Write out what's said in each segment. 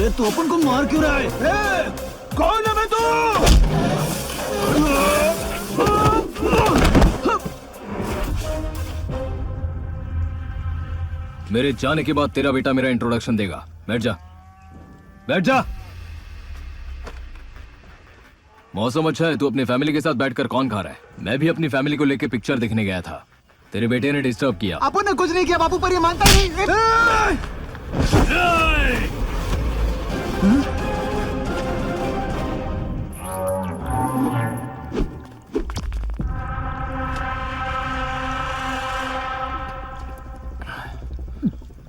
अरे तू अपन को मार क्यों रहा है? कौन है मैं तू? मेरे जाने के बाद तेरा बेटा मेरा इंट्रोडक्शन देगा। बैठ जा, बैठ जा। मौसम अच्छा है, तू अपनी फैमिली के साथ बैठकर कौन खा रहा है? मैं भी अपनी फैमिली को लेकर पिक्चर देखने गया था। तेरे बेटे ने डिस्टर्ब किया। अपन ने कुछ नहीं किया बापू, पर ये मानता ही नहीं।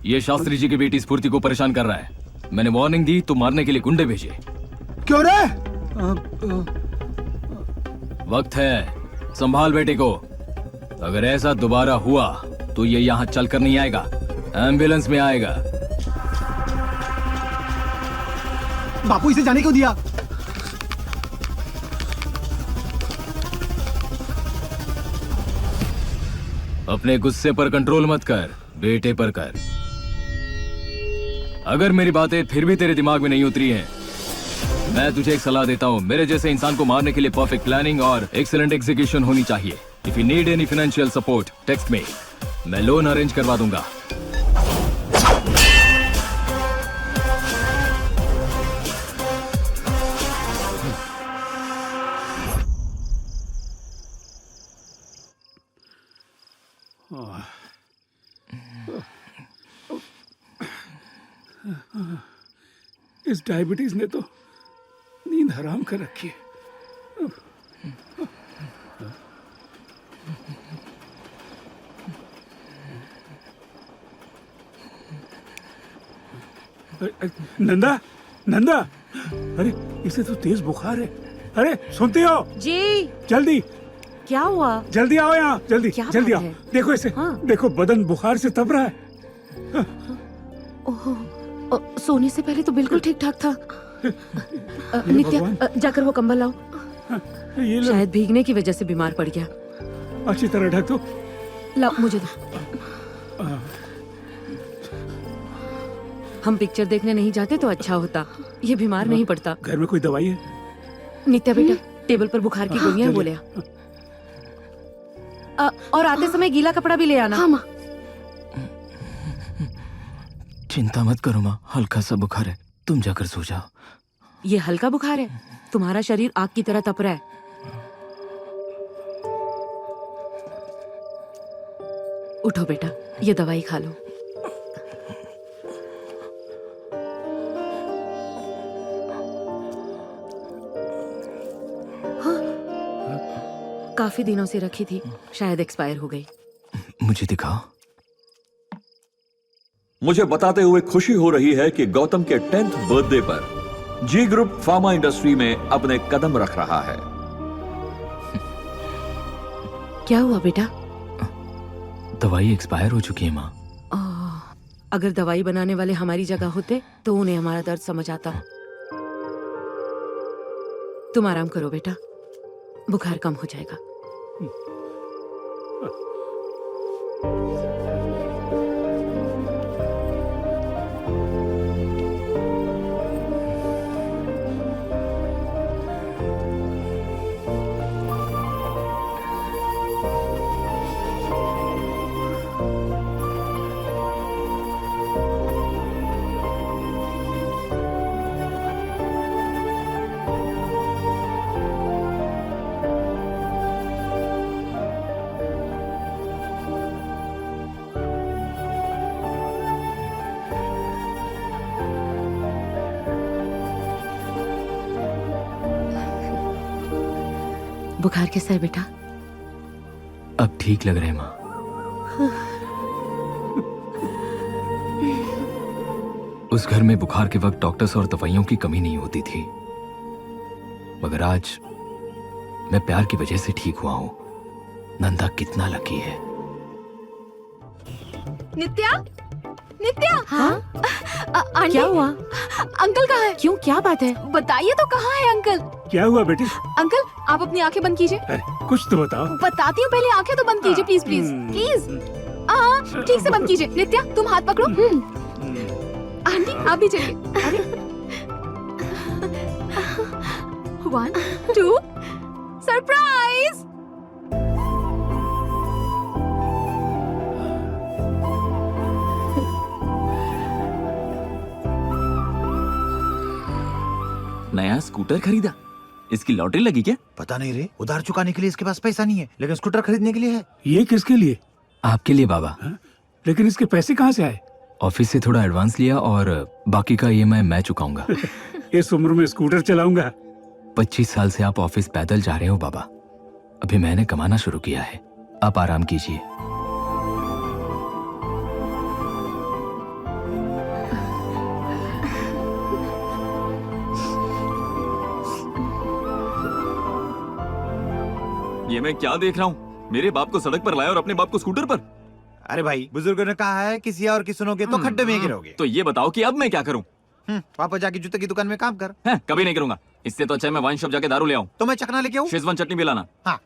ये शास्त्री जी की बेटी स्फूर्ति को परेशान कर रहा है। मैंने वार्निंग दी तो मारने के लिए गुंडे भेजे। क्यों रे? वक्त है, संभाल बेटे को। अगर ऐसा दोबारा हुआ तो ये यहाँ चलकर नहीं आएगा, एम्बुलेंस में आएगा। बापू इसे जाने क्यों दिया? अपने गुस्से पर कंट्रोल मत कर, बेटे पर कर। अगर मेरी बातें फिर भी तेरे दिमाग में नहीं उतरी हैं, मैं तुझे एक सलाह देता हूँ। मेरे जैसे इंसान को मारने के लिए परफेक्ट प्लानिंग और एक्सीलेंट एग्जीक्यूशन होनी चाहिए। If you need any financial support text me, मैं लोन अरेंज करवा दूंगा। इस डायबिटीज ने तो नींद हराम कर रखी है। नंदा, नंदा, अरे इसे तो तेज बुखार है। अरे सुनती हो? जी। जल्दी, क्या हुआ? जल्दी आओ यहाँ, जल्दी क्या जल्दी बात आओ। है? देखो इसे, हाँ। देखो बदन बुखार से तप रहा है। ओह, सोने से पहले तो बिल्कुल ठीक ठाक था। नित्या, जाकर वो कंबल लाओ। ये लो, शायद भीगने की वजह से बीमार पड़ गया। अच्छी तरह ढक दो। लाओ, मुझे दो। हम पिक्चर देखने नहीं जाते तो अच्छा होता, ये बीमार नहीं पड़ता। घर में कोई दवाई है? नित्या बेटा, टेबल पर बुखार की गोलियां हैं, वो ले आ। और आते समय गीला कपड़ा भी ले आना। हाँ माँ। चिंता मत करो माँ, हल्का सा बुखार है, तुम जाकर सो जाओ। ये हल्का बुखार है? तुम्हारा शरीर आग की तरह तप रहा है। उठो बेटा, ये दवाई खा लो। हाँ, काफी दिनों से रखी थी, शायद एक्सपायर हो गई। मुझे दिखाओ। मुझे बताते हुए खुशी हो रही है कि गौतम के 10th बर्थडे पर जी ग्रुप फार्मा इंडस्ट्री में अपने कदम रख रहा है। क्या हुआ बेटा? दवाई एक्सपायर हो चुकी है माँ। अगर दवाई बनाने वाले हमारी जगह होते तो उन्हें हमारा दर्द समझ आता। तुम आराम करो बेटा, बुखार कम हो जाएगा। बुखार कैसा है बेटा? अब ठीक लग रहे हैं माँ। उस घर में बुखार के वक्त डॉक्टर्स और दवाइयों की कमी नहीं होती थी, मगर आज मैं प्यार की वजह से ठीक हुआ हूं। नंदा कितना लकी है। नित्या, नित्या। हाँ? आंटी, क्या हुआ? अंकल कहाँ है? क्यों, क्या बात है? बताइए तो, कहाँ है अंकल? क्या हुआ बेटे? अंकल, आप अपनी आंखें बंद कीजिए। अरे कुछ तो बताओ। बताती हूँ, पहले आंखें तो बंद कीजिए, प्लीज प्लीज प्लीज। हाँ, ठीक से बंद कीजिए। नित्या, तुम हाथ पकड़ो। आंटी, आप भी चलिए। अरे 1, 2, सरप्राइज। नया स्कूटर खरीदा? इसकी लॉटरी लगी क्या? पता नहीं रे, उधार चुकाने के लिए इसके पास पैसा नहीं है, लेकिन स्कूटर खरीदने के लिए है। ये किसके लिए? आपके लिए बाबा। लेकिन इसके पैसे कहाँ से आए? ऑफिस से थोड़ा एडवांस लिया और बाकी का ईएमआई मैं चुकाऊंगा। इस उम्र में स्कूटर चलाऊंगा? 25 साल से आप ऑफिस पैदल जा रहे हो बाबा। अभी मैंने कमाना शुरू किया है, आप आराम कीजिए। ये मैं क्या देख रहा हूँ? मेरे बाप को सड़क पर लाया और अपने बाप को स्कूटर पर। अरे भाई, बुजुर्गों ने कहा है किसी और की सुनोगे तो खड्डे में गिरोगे। तो ये बताओ कि अब मैं क्या करूँ? वापस जाके जूते की दुकान में काम कर। हैं, कभी नहीं करूंगा। इससे तो अच्छा है मैं वाइन शॉप जाके दारू ले आऊं। तो मैं चखना लेके आऊं? शेजवान चटनी भी लाना। हाँ।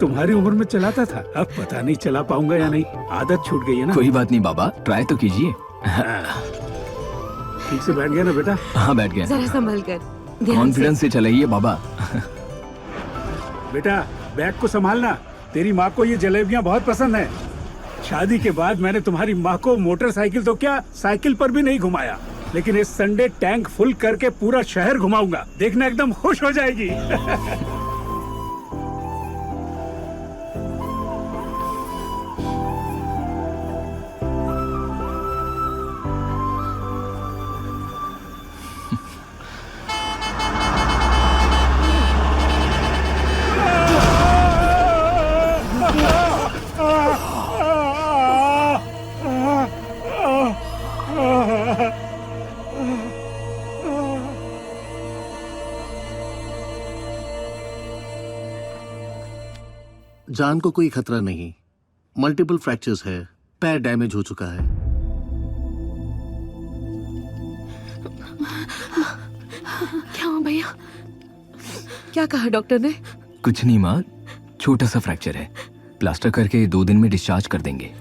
तुम्हारी उम्र में चलाता था, अब पता नहीं चला पाऊंगा या नहीं। आदत छूट गई है ना। कोई बात नहीं बाबा, ट्राई तो कीजिए। ठीक से बैठ गया ना बेटा? हाँ बैठ गया। जरा संभल कर, ध्यान से। कॉन्फिडेंस से चलाइए बाबा। बेटा बैग को संभालना, तेरी माँ को ये जलेबियाँ बहुत पसंद है। शादी के बाद मैंने तुम्हारी माँ को मोटरसाइकिल तो क्या, साइकिल पर भी नहीं घुमाया, लेकिन इस संडे टैंक फुल करके पूरा शहर घुमाऊंगा। देखना एकदम खुश हो जाएगी। जान को कोई खतरा नहीं, मल्टीपल फ्रैक्चर्स है, पैर डैमेज हो चुका है। क्या हुआ भैया? क्या कहा डॉक्टर ने? कुछ नहीं माँ, छोटा सा फ्रैक्चर है, प्लास्टर करके 2 दिन में डिस्चार्ज कर देंगे।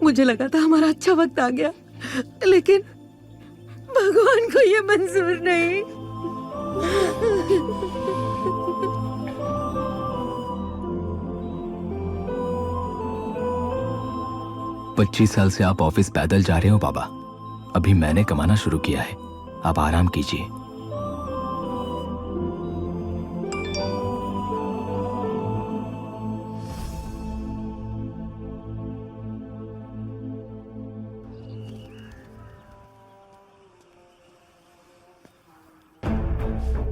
मुझे लगा था हमारा अच्छा वक्त आ गया, लेकिन भगवान को ये मंजूर नहीं। 25 साल से आप ऑफिस पैदल जा रहे हो बाबा। अभी मैंने कमाना शुरू किया है, आप आराम कीजिए।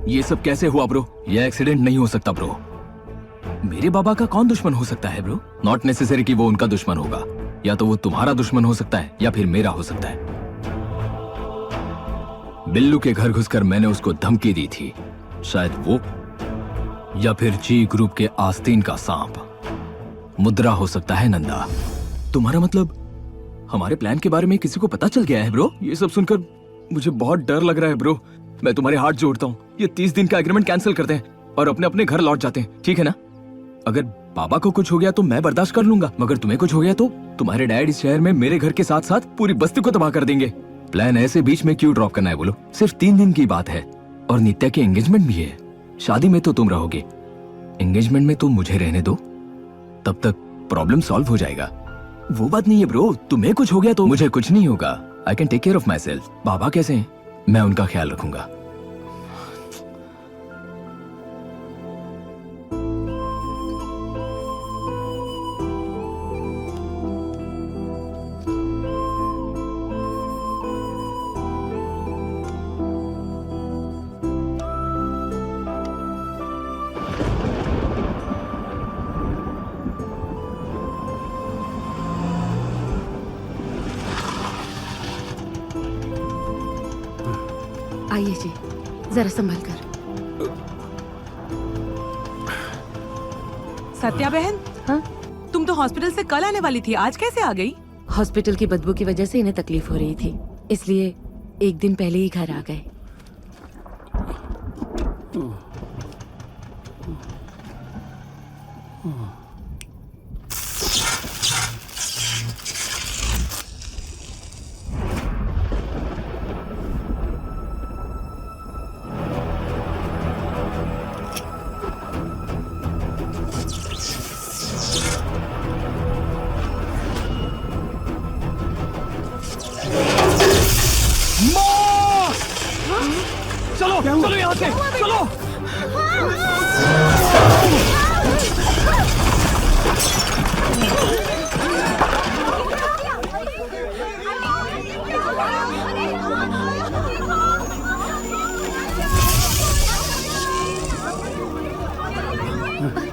ये सब कैसे हुआ ब्रो? ये एक्सीडेंट नहीं हो सकता ब्रो। मेरे बाबा का कौन दुश्मन हो सकता है ब्रो? नॉट नेसेसरी कि वो उनका दुश्मन होगा, या तो वो तुम्हारा दुश्मन हो सकता है या फिर मेरा हो सकता है। बिल्लू के घर घुसकर मैंने उसको धमकी दी थी, शायद वो, या फिर जी ग्रुप के आस्तीन का सांप मुद्रा हो सकता है। नंदा, तुम्हारा मतलब हमारे प्लान के बारे में किसी को पता चल गया है ब्रो? ये सब सुनकर मुझे बहुत डर लग रहा है ब्रो। मैं तुम्हारे हाथ जोड़ता हूँ, ये 30 दिन का एग्रीमेंट कैंसिल करते हैं और अपने अपने घर लौट जाते हैं, ठीक है ना? अगर बाबा को कुछ हो गया तो मैं बर्दाश्त कर लूंगा, मगर तुम्हें कुछ हो गया तो तुम्हारे डैड इस शहर में मेरे घर के साथ साथ पूरी बस्ती को तबाह कर देंगे। प्लान ऐसे बीच में क्यों ड्रॉप करना है बोलो? सिर्फ 3 दिन की बात है और नित्या की एंगेजमेंट भी है। शादी में तो तुम रहोगे, एंगेजमेंट में तुम मुझे रहने दो, तब तक प्रॉब्लम सॉल्व हो जाएगा। वो बात नहीं है ब्रो, तुम्हें कुछ हो गया तो मुझे कुछ नहीं होगा। I can take care of my myself कैसे हैं? मैं उनका ख्याल रखूंगा। आइए जी, जरा संभल कर। सत्या बहन, हाँ? तुम तो हॉस्पिटल से कल आने वाली थी, आज कैसे आ गई? हॉस्पिटल की बदबू की वजह से इन्हें तकलीफ हो रही थी, इसलिए 1 दिन पहले ही घर आ गए। हुआ बेटा? चलो।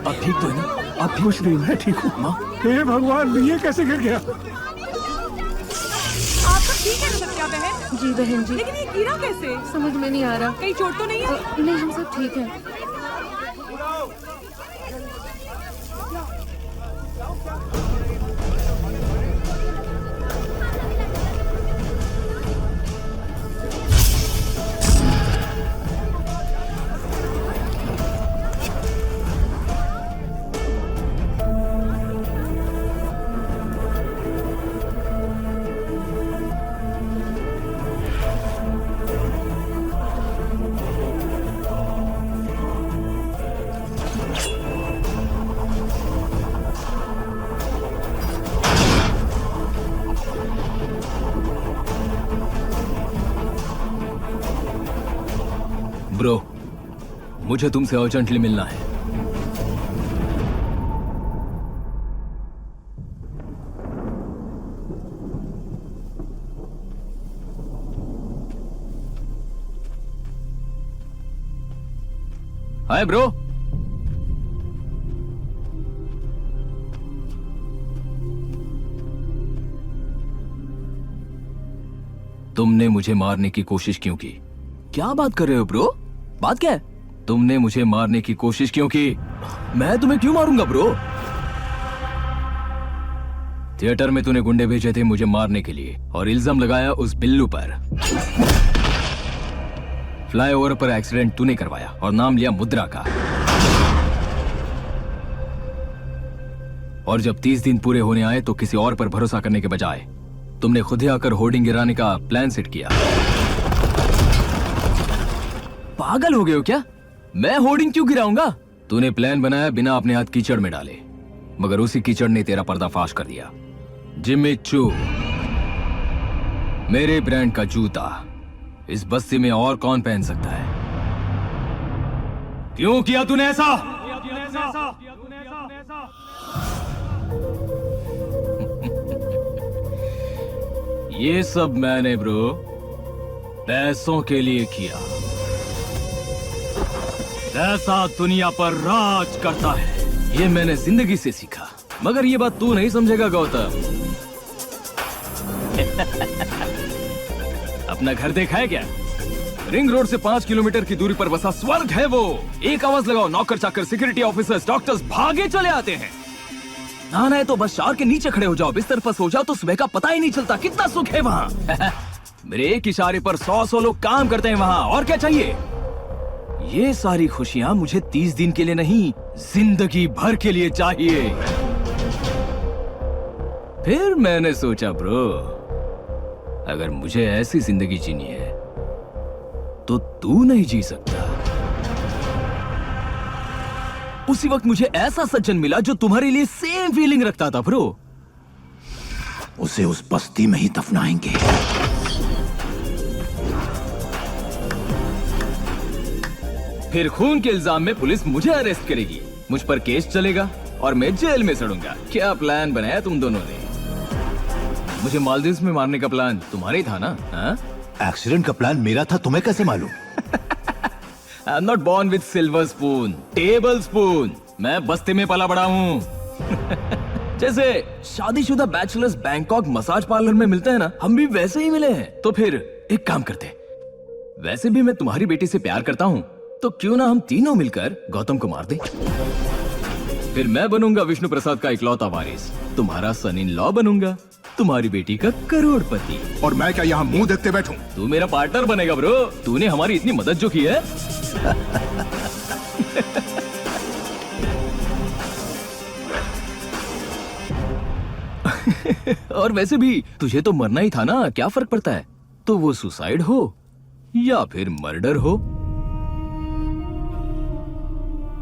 आप ठीक तो है ना? आप कुछ नहीं, मैं ठीक हूँ। माँ, हे भगवान, ये कैसे गिर गया? आप सब ठीक है ना सत्या बहन? जी बहन जी, लेकिन ये गिरा कैसे? समझ में नहीं आ रहा। कहीं चोट तो नहीं है? नहीं, हम सब ठीक है। ब्रो, मुझे तुमसे अर्जेंटली मिलना है। Hi bro. तुमने मुझे मारने की कोशिश क्यों की? क्या बात कर रहे हो ब्रो? बात क्या है? तुमने मुझे मारने की कोशिश क्यों की? मैं तुम्हें क्यों मारूंगा ब्रो? थिएटर में तूने गुंडे भेजे थे मुझे मारने के लिए और इल्जाम लगाया उस बिल्लू पर। फ्लाईओवर पर एक्सीडेंट तूने करवाया और नाम लिया मुद्रा का। और जब 30 दिन पूरे होने आए तो किसी और पर भरोसा करने के बजाय तुमने खुद ही आकर होर्डिंग गिराने का प्लान सेट किया। पागल हो गए हो क्या? मैं होर्डिंग क्यों गिराऊंगा? तूने प्लान बनाया बिना अपने हाथ कीचड़ में डाले, मगर उसी कीचड़ ने तेरा पर्दाफाश कर दिया। जिम्मी चू, मेरे ब्रांड का जूता इस बस्ती में और कौन पहन सकता है? क्यों किया तूने ऐसा? ये सब मैंने ब्रो पैसों के लिए किया। पैसा दुनिया पर राज करता है, ये मैंने जिंदगी से सीखा। मगर ये बात तू नहीं समझेगा गौतम। अपना घर देखा है क्या? रिंग रोड से 5 किलोमीटर की दूरी पर बसा स्वर्ग है वो। एक आवाज लगाओ, नौकर चाकर, सिक्योरिटी ऑफिसर्स, डॉक्टर्स भागे चले आते हैं। नहाना है तो बस शावर के नीचे खड़े हो जाओ, बिस्तर पर सो जाओ तो सुबह का पता ही नहीं चलता। कितना सुख है वहाँ। मेरे एक इशारे पर 100 लोग काम करते हैं वहाँ। और क्या चाहिए? ये सारी खुशियां मुझे 30 दिन के लिए नहीं, जिंदगी भर के लिए चाहिए। फिर मैंने सोचा ब्रो, अगर मुझे ऐसी जिंदगी जीनी है तो तू नहीं जी सकता। उसी वक्त मुझे ऐसा सज्जन मिला जो तुम्हारे लिए सेम फीलिंग रखता था ब्रो। उसे उस बस्ती में ही दफनाएंगे। फिर खून के इल्जाम में पुलिस मुझे अरेस्ट करेगी, मुझ पर केस चलेगा और मैं जेल में सड़ूंगा। क्या प्लान बनाया तुम दोनों ने? मुझे मालदीव्स में मारने का प्लान तुम्हारे ही था ना? एक्सीडेंट का प्लान मेरा था, तुम्हें कैसे मालूम? I am not born with silver spoon, table spoon. मैं बस्ती में पला बड़ा हूँ। जैसे शादीशुदा बैचलर्स बैंकॉक मसाज पार्लर में मिलते हैं ना, हम भी वैसे ही मिले हैं। तो फिर एक काम करते, वैसे भी मैं तुम्हारी बेटी से प्यार करता हूँ, तो क्यों ना हम तीनों मिलकर गौतम को मार दें। फिर मैं बनूंगा विष्णु प्रसाद का इकलौता वारिस, तुम्हारा सन इन लॉ बनूंगा, तुम्हारी बेटी का करोड़पति। और मैं क्या यहाँ मुंह देखते बैठूं? तू मेरा पार्टनर बनेगा ब्रो। तूने हमारी इतनी मदद जो की है। और वैसे भी तुझे तो मरना ही था ना, क्या फर्क पड़ता है? तो वो सुसाइड हो या फिर मर्डर हो।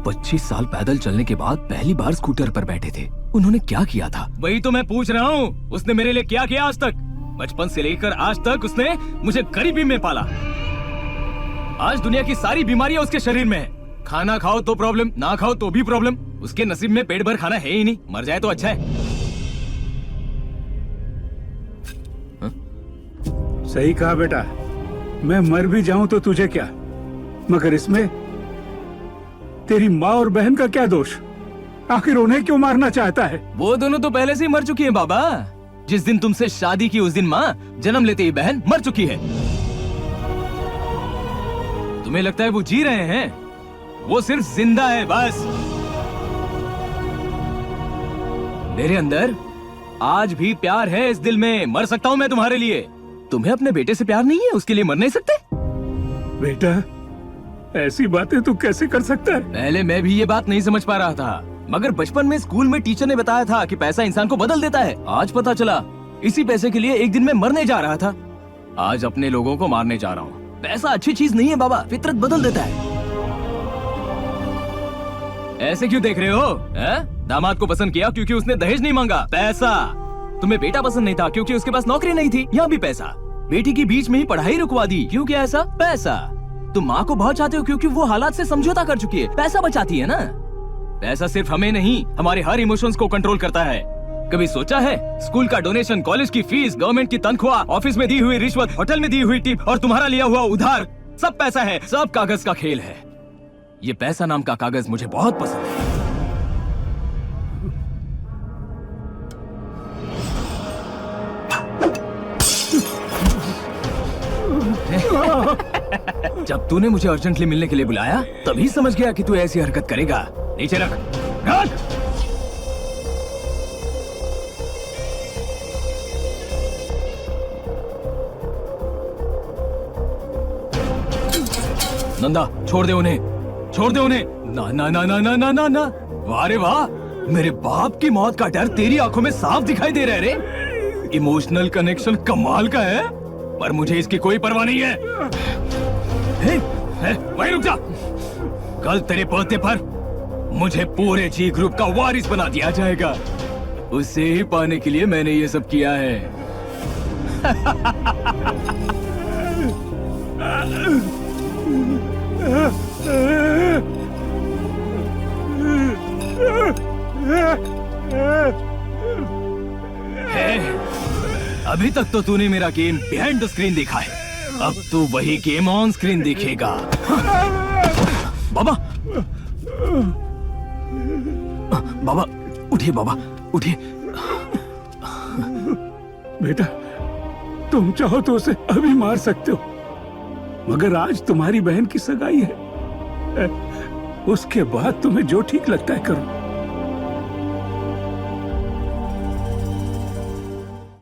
25 साल पैदल चलने के बाद पहली बार स्कूटर पर बैठे थे। उन्होंने क्या किया था? वही तो मैं पूछ रहा हूँ। उसने मेरे लिए क्या किया आज तक? बचपन से लेकर आज तक उसने मुझे गरीबी में पाला। आज दुनिया की सारी बीमारियां उसके शरीर में है। खाना खाओ तो प्रॉब्लम, ना खाओ तो भी प्रॉब्लम। उसके नसीब में पेट भर खाना है ही नहीं, मर जाए तो अच्छा है। सही कहा बेटा, मैं मर भी जाऊं तो तुझे क्या, मगर इसमें तेरी माँ और बहन का क्या दोष? आखिर उन्हें क्यों मारना चाहता है? वो दोनों तो पहले से ही मर चुकी हैं बाबा। जिस दिन तुमसे शादी की उस दिन माँ, जन्म लेते ही बहन मर चुकी है। तुम्हें लगता है वो जी रहे हैं? वो सिर्फ जिंदा है बस। मेरे अंदर आज भी प्यार है इस दिल में। मर सकता हूँ मैं तुम्हारे लिए। तुम्हें अपने बेटे से प्यार नहीं है, उसके लिए मर नहीं सकते? बेटा, ऐसी बातें तू कैसे कर सकता है? पहले मैं भी ये बात नहीं समझ पा रहा था, मगर बचपन में स्कूल में टीचर ने बताया था कि पैसा इंसान को बदल देता है। आज पता चला इसी पैसे के लिए एक दिन मैं मरने जा रहा था। आज अपने लोगों को मारने जा रहा हूँ। पैसा अच्छी चीज नहीं है बाबा, फितरत बदल देता है। ऐसे क्यों देख रहे हो? दामाद को पसंद किया क्योंकि उसने दहेज नहीं मांगा, पैसा। तुम्हें बेटा पसंद नहीं था क्योंकि उसके पास नौकरी नहीं थी, यहाँ भी पैसा। बेटी की बीच में ही पढ़ाई रुकवा दी, क्यों क्या ऐसा? पैसा। तुम माँ को बहुत चाहते हो क्योंकि वो हालात से समझौता कर चुकी है, पैसा बचाती है ना। पैसा सिर्फ हमें नहीं, हमारे हर इमोशंस को कंट्रोल करता है। कभी सोचा है, स्कूल का डोनेशन, कॉलेज की फीस, गवर्नमेंट की तनख्वाह, ऑफिस में दी हुई रिश्वत, होटल में दी हुई टिप और तुम्हारा लिया हुआ उधार, सब पैसा है, सब कागज का खेल है। ये पैसा नाम का कागज मुझे बहुत पसंद है। जब तूने मुझे अर्जेंटली मिलने के लिए बुलाया, तभी समझ गया कि तू ऐसी हरकत करेगा। नीचे रख, रख। नंदा, छोड़ दे उन्हें, छोड़ दे उन्हें। ना ना ना ना ना ना ना ना। वाह रे वाह, मेरे बाप की मौत का डर तेरी आंखों में साफ दिखाई दे रहा है रे। इमोशनल कनेक्शन कमाल का है, पर मुझे इसकी कोई परवाह नहीं है। वहीं रुक जा। कल तेरे बर्थडे पर मुझे पूरे जी ग्रुप का वारिस बना दिया जाएगा। उसे ही पाने के लिए मैंने ये सब किया है। अभी तक तो तूने मेरा गेम बिहाइंड द स्क्रीन देखा है, अब तू वही गेम ऑन स्क्रीन देखेगा। बाबा, बाबा उठिए, बाबा उठिए। बेटा, तुम चाहो तो उसे अभी मार सकते हो, मगर आज तुम्हारी बहन की सगाई है। उसके बाद तुम्हें जो ठीक लगता है करो।